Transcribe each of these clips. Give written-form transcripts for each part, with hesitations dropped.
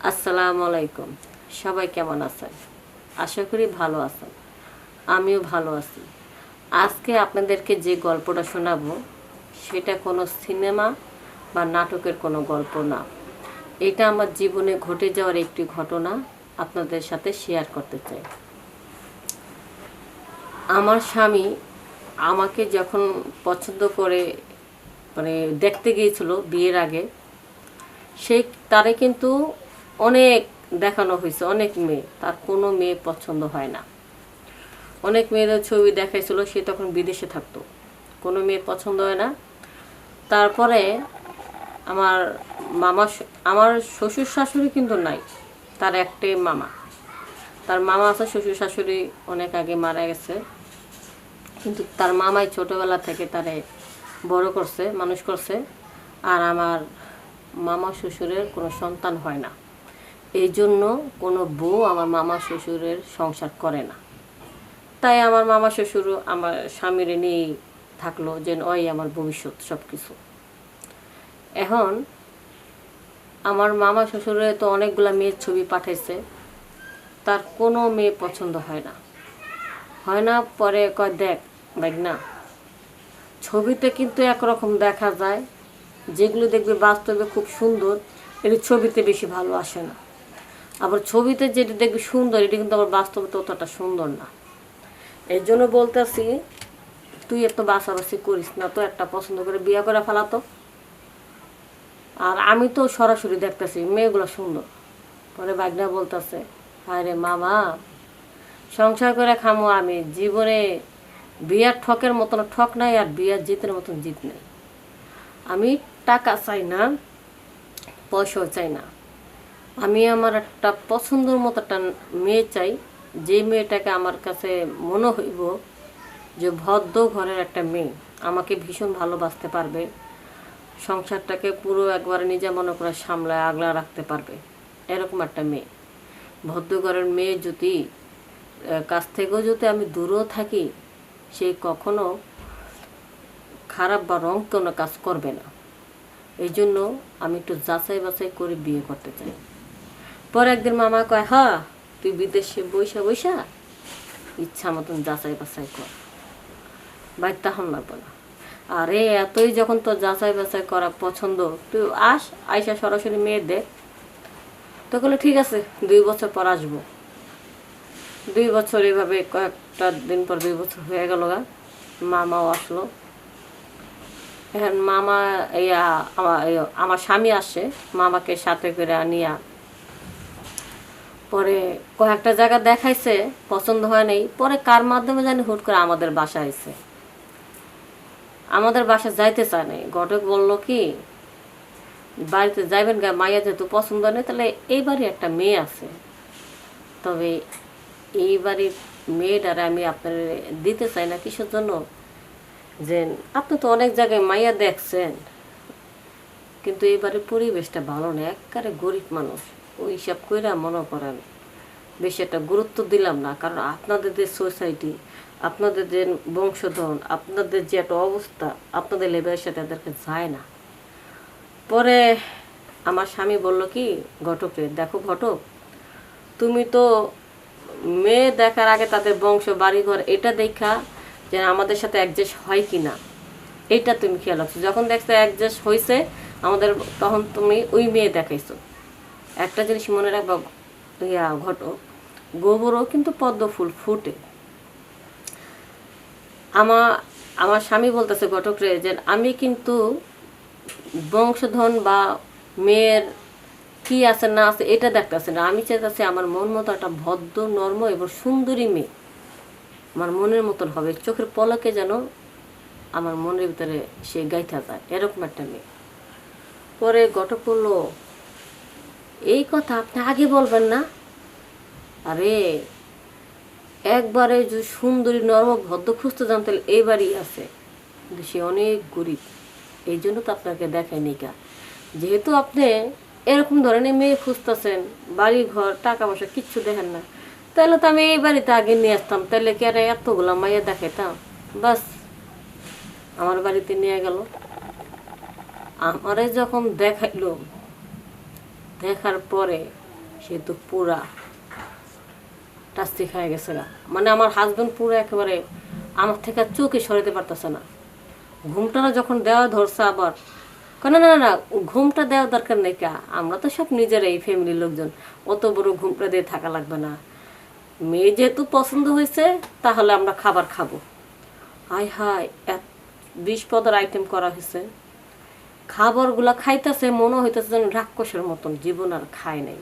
আসসালামু আলাইকুম। সবাই কেমন আছেন? আশা করি ভালো আছেন। আমিও ভালো আছি। আজকে আপনাদেরকে যে গল্পটা শোনাবো সেটা কোনো সিনেমা বা নাটকের কোনো গল্প না। এটা আমার জীবনে ঘটে যাওয়ার একটি ঘটনা আপনাদের সাথে শেয়ার করতে চাই। আমার স্বামী আমাকে যখন পছন্দ করে মানে দেখতে গিয়েছিল বিয়ের আগে, সেই তারে কিন্তু অনেক দেখানো হয়েছে, অনেক মেয়ে, তার কোনো মেয়ে পছন্দ হয় না। অনেক মেয়েদের ছবি দেখাইছিল, সে তখন বিদেশে থাকতো, কোনো মেয়ে পছন্দ হয় না। তারপরে আমার আমার শ্বশুর শাশুড়ি কিন্তু নাই, তার একটাই মামা। তার মামা আছে, শ্বশুর শাশুড়ি অনেক আগে মারা গেছে, কিন্তু তার মামাই ছোটোবেলা থেকে তারে বড় করছে, মানুষ করছে। আর আমার মামা শ্বশুরের কোনো সন্তান হয় না, এই জন্য কোনো বউ আমার মামা শ্বশুরের সংসার করে না। তাই আমার মামা শ্বশুরও আমার স্বামীরে নিয়েই থাকলো, যে ওই আমার ভবিষ্যৎ সব কিছু। এখন আমার মামা শ্বশুরে তো অনেকগুলা মেয়ের ছবি পাঠাইছে, তার কোনো মেয়ে পছন্দ হয় না। পরে কয়, দেখ না, ছবিতে কিন্তু একরকম দেখা যায়, যেগুলো দেখবে বাস্তবে খুব সুন্দর, এটি ছবিতে বেশি ভালো আসে না। আবার ছবিতে যেটা দেখবি সুন্দর, এটা কিন্তু আবার বাস্তবে ততটা সুন্দর না। এই জন্য বলতেছি, তুই এত বাছাবাছি করিস না তো, একটা পছন্দ করে বিয়ে করে ফেলাতো। আর আমি তো সরাসরি দেখতেছি মেয়েগুলো সুন্দর। পরে বাগনা বলতেছে, হায় রে মামা, সংসার করে খামো আমি, জীবনে বিয়ার ঠকের মতন ঠক নাই, আর বিয়ার জিতের মতন জিত নেই। আমি টাকা চাই না, পয়সাও চাই না, আমি আমার একটা পছন্দের মতো একটা মেয়ে চাই, যে মেয়েটাকে আমার কাছে মনে হইব যে ভদ্র ঘরের একটা মেয়ে, আমাকে ভীষণ ভালোবাসতে পারবে, সংসারটাকে পুরো একবারে নিজে মনে করে সামলায় আগলা রাখতে পারবে, এরকম একটা মেয়ে। ভদ্র ঘরের মেয়ে যদি কাছ থেকেও যদি আমি দূরেও থাকি, সে কখনো খারাপ বা রং কোনো কাজ করবে না। এই জন্য আমি একটু যাচাই বাছাই করে বিয়ে করতে চাই। পরে একদিন মামা কয়, হ্যাঁ তুই বিদেশে বৈশা বৈশা ইচ্ছা মতন যাচাই বাছাই কর, বাইর তখন লাগবে না। আরে এতই যখন তোর যাচাই বাছাই করা পছন্দ, তুই আইসা সরাসরি মেয়ে দেখ। তো বললো ঠিক আছে, 2 বছর পর আসবো। 2 বছর এভাবে কয়েকটা দিন পর 2 বছর হয়ে গেল গা, মামাও আসলো। এখন মামা আমার স্বামী আসে, মামাকে সাথে করে আনিয়া পরে কয়েকটা জায়গা দেখাইছে, পছন্দ হয় নাই। পরে কার মাধ্যমে জানি হুট করে আমাদের বাসা আইছে, আমাদের বাসা যাইতে চায় নাই। ঘটক বলল কি, বাড়িতে যাইবেন গা, মাইয়া যেহেতু পছন্দ নেই, তাহলে এই বাড়ি একটা মেয়ে আছে, তবে এই বাড়ির মেয়েটারে আমি আপনার দিতে চাই না। কিসের জন্য, যে আপনি তো অনেক জায়গায় মাইয়া দেখছেন, কিন্তু এই বাড়ির পরিবেশটা ভালো না, একেবারে গরিব মানুষ, ওই হিসাব কইরা মনে করেন বেশি একটা গুরুত্ব দিলাম না। কারণ আপনাদের যে সোসাইটি, আপনাদের যে বংশধন, আপনাদের যে একটা অবস্থা, আপনাদের লেভেলের সাথে তাদেরকে যায় না। পরে আমার স্বামী বলল কি ঘটকে, দেখো ঘটক, তুমি তো মেয়ে দেখার আগে তাদের বংশ বাড়িঘর এটা দেখা যে আমাদের সাথে অ্যাডজাস্ট হয় কি না, এইটা তুমি খেয়াল রাখছো। যখন দেখছো অ্যাডজাস্ট হয়েছে আমাদের, তখন তুমি ওই মেয়ে দেখাইছো। একটা জিনিস মনে রাখবা ঘটক, গোবরও কিন্তু পদ্ম ফুল ফুটে। আমার স্বামী বলতেছে ঘটক রে, যে আমি কিন্তু বংশধন বা মেয়ের কি আছে না আছে এটা দেখতেছে না, আমি চাইতেছি আমার মন মতো একটা ভদ্র নর্ম এবং সুন্দরী মেয়ে আমার মনের মতন হবে, চোখের পলকে যেন আমার মনের ভিতরে সে গাইথা যায়, এরকম একটা মেয়ে। পরে ঘটক বললো, এই কথা আপনি আগে বলবেন না? আরে একবারে যে সুন্দরী নর্ম ভদ্র খুঁজতে যান, তাহলে এইবারই আছে, কিন্তু সে অনেক গরিব, এই জন্য তো আপনাকে দেখায়নি কা। যেহেতু আপনি এরকম ধরনের মেয়ে খুঁজতেছেন, বাড়ি ঘর টাকা পয়সা কিচ্ছু দেখেন না, তাহলে তো আমি এই বাড়িতে আগে নিয়ে আসতাম, তাহলে কি আর এতগুলো মাইয়া দেখাইতাম? বাস আমার বাড়িতে নিয়ে গেল। আমারে যখন দেখাইলো, দেখার পরে সে তো পুরা টাস্তি খায় গেছে গা। মানে আমার হাজবেন্ড পুরো একেবারে আমার থেকে চোখে সরাতে পারতেছে না। ঘুমটা যখন দেওয়া ধরছে আবার কেন, না না না ঘুমটা দেওয়ার দরকার নেই, কা আমরা তো সব নিজেরাই ফ্যামিলির লোকজন, অত বড় ঘুমটা দিয়ে থাকা লাগবে না। মেয়ে যেহেতু পছন্দ হয়েছে তাহলে আমরা খাবার খাবো। হায় হায় 20 পদের আইটেম করা হয়েছে, খাবারগুলা খাইতেছে মনে হইতেছে যেন রাক্ষসের মতন, জীবন আর খায় নাই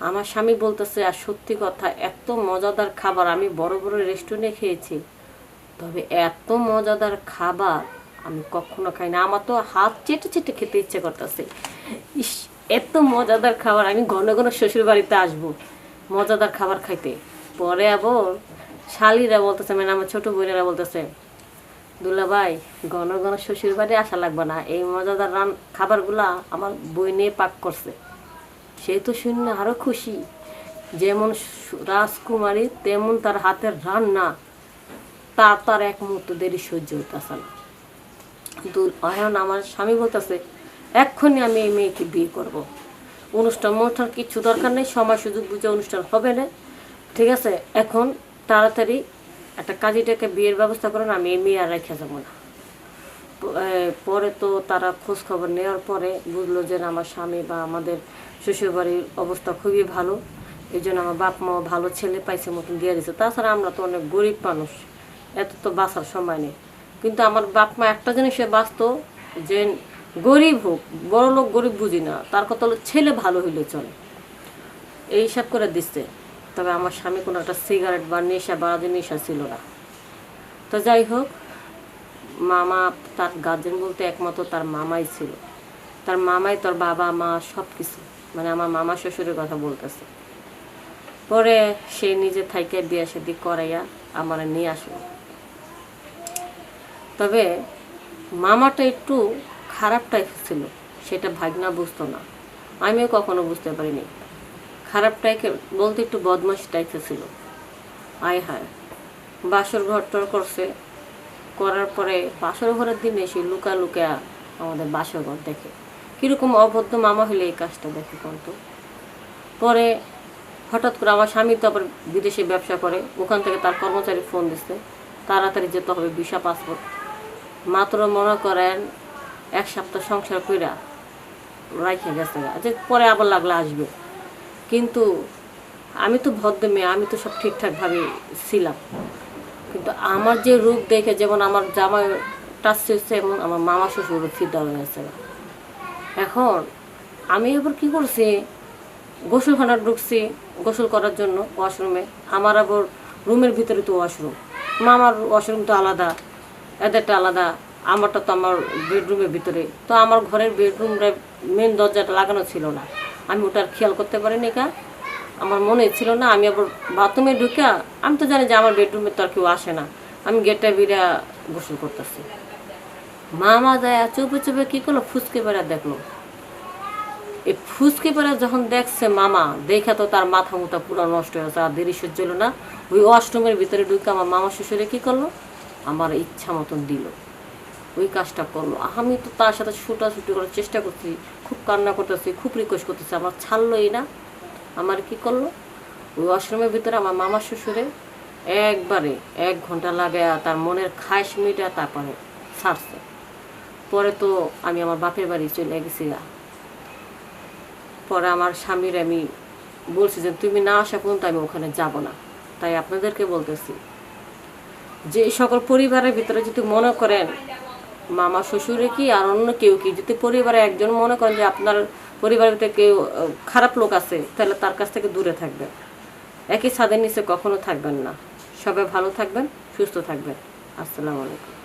আমার স্বামী বলতেছে। আর সত্যি কথা, এত মজাদার খাবার আমি বড় বড় রেস্টুরেন্টে খেয়েছি, তবে এত মজাদার খাবার আমি কখনো খাই না। আমার তো হাত চেটে চেটে খেতে ইচ্ছে করতেছে। ইস, এত মজাদার খাবার, আমি ঘন ঘন শ্বশুর বাড়িতে আসবো মজাদার খাবার খাইতে। পরে আবার শালিরা বলতেছে, মানে আমার ছোট বোনেরা বলতেছে, দুলা ভাই ঘন ঘন শ্বশুর বাড়ি আসা লাগবে না, এই মজাদার খাবারগুলা আমার বই নিয়ে পাক করছে। সে তো শুনে আরো খুশি, যেমন রাজকুমারী তেমন তার হাতের রান্না, তার এক মুহূর্ত দেরি সহ্য হইতেছে না। কিন্তু এখন আমার স্বামী বলতেছে এক্ষুনি আমি এই মেয়েকে বিয়ে করব। অনুষ্ঠান কিছু দরকার নেই, সময় সুযোগ বুঝে অনুষ্ঠান হবে না, ঠিক আছে? এখন তাড়াতাড়ি একটা কাজীটাকে বিয়ের ব্যবস্থা করেন, আমি এই মেয়ে আর রেখে যাবো না। পরে তো তারা খোঁজ খবর নেওয়ার পরে বুঝলো যে আমার স্বামী বা আমাদের শ্বশুরবাড়ির অবস্থা খুবই ভালো, এই জন্য আমার বাপ মা ভালো ছেলে পাইছে মতন দিয়ে দিচ্ছে। তাছাড়া আমরা তো অনেক গরিব মানুষ, এত তো বাঁচার সময় নেই। কিন্তু আমার বাপ মা একটা জিনিসে বাঁচত, যে গরিব হোক বড় লোক গরিব বুঝি না, তার কথা হলো ছেলে ভালো হইলে চলে, এই হিসাব করে দিচ্ছে। তবে আমার স্বামী কোনো একটা সিগারেট বা নেশা বা নেশা ছিল না। তো যাই হোক, মামা তার গার্জেন বলতে একমাত্র তার মামাই ছিল, তার মামাই তোর বাবা মা সব কিছু, মানে আমার মামা শ্বশুরের কথা বলতেছে। পরে সে নিজে থাইকে বিয়ে শাদী করাইয়া আমার নিয়ে আসলো। তবে মামাটা একটু খারাপ টাইপ ছিল, সেটা ভাগনা বুঝতো না, আমিও কখনো বুঝতে পারিনি। খারাপ টাইপের বলতে একটু বদমাশ টাইপের ছিল। আয় হায়, বাসর ঘর টর করছে, করার পরে বাসর ঘরের দিনে সে লুকা লুকা আমাদের বাসর ঘর দেখে। কীরকম অবদ্ধ মামা হলে এই কাজটা দেখে কিন্তু। পরে হঠাৎ করে আমার স্বামী তো আবার বিদেশে ব্যবসা করে, ওখান থেকে তার কর্মচারী ফোন দিচ্ছে তাড়াতাড়ি যেতে হবে, ভিসা পাসপোর্ট। মাত্র মনে করেন 1 সপ্তাহ সংসার কইরা রাইখে গেছে, যে পরে আবার লাগলে আসবে। কিন্তু আমি তো ভদ্র মেয়ে, আমি তো সব ঠিকঠাকভাবে ছিলাম, কিন্তু আমার যে রূপ দেখে যেমন আমার জামাই টাচ হচ্ছে, এমন আমার মামা শ্বশুর ফিদা হয়ে গেছে। এখন আমি আবার কী করছি, গোসলখানা ঢুকছি গোসল করার জন্য ওয়াশরুমে। আমার আবার রুমের ভিতরে তো ওয়াশরুম, মামার ওয়াশরুম তো আলাদা, এদেরটা আলাদা, আমারটা তো আমার বেডরুমের ভিতরে। তো আমার ঘরের বেডরুমটা মেন দরজাটা লাগানো ছিল না, আমি ওটার খেয়াল করতে পারিনি, কা আমার মনে ছিল না। আমি আবার বাথরুমে ঢুকে, আমি তো জানি যে আমার বেডরুমে তো আর কেউ আসে না, আমি গেটটা বিরা গোসল করতেছি। মামা যায় চুপে চুপে কী করলো, ফুচকে বেড়া দেখলো। এই ফুচকে বেড়া যখন দেখছে মামা, দেখা তো তার মাথা মুথা পুরো নষ্ট হয়ে গেছে, আর দেরি সহ্য হলো না। ওই ওয়াশরুমের ভিতরে ঢুকে আমার মামা শ্বশুরে কী করলো, আমার ইচ্ছা মতন দিল, ওই কাজটা করলো। আমি তো তার সাথে ছুটাছুটি করার চেষ্টা করছি, খুব কান্না করতেছি, খুব রিকোয়েস্ট করতেছি, আমার ছাড়লোই না। আমার কি করলো, ওই ওয়াশরুমের ভিতরে আমার মামা শ্বশুরে একবারে 1 ঘন্টা লাগে তার মনের খাইশ মিটা তারপরে ছাড়ছে। পরে তো আমি আমার বাপের বাড়ি চলে গেছি। পরে আমার স্বামীর আমি বলছি যে তুমি না আসা পর্যন্ত আমি ওখানে যাব না। তাই আপনাদেরকে বলতেছি যে সকল পরিবারের ভিতরে যদি মনে করেন মামা শ্বশুরে কি আর অন্য কেউ কি, যদি পরিবারে একজন মনে করেন যে আপনার পরিবারের ভিতরে কেউ খারাপ লোক আছে, তাহলে তার কাছ থেকে দূরে থাকবেন, একই ছাদের নিচে কখনো থাকবেন না। সবাই ভালো থাকবেন, সুস্থ থাকবেন। আসসালামু আলাইকুম।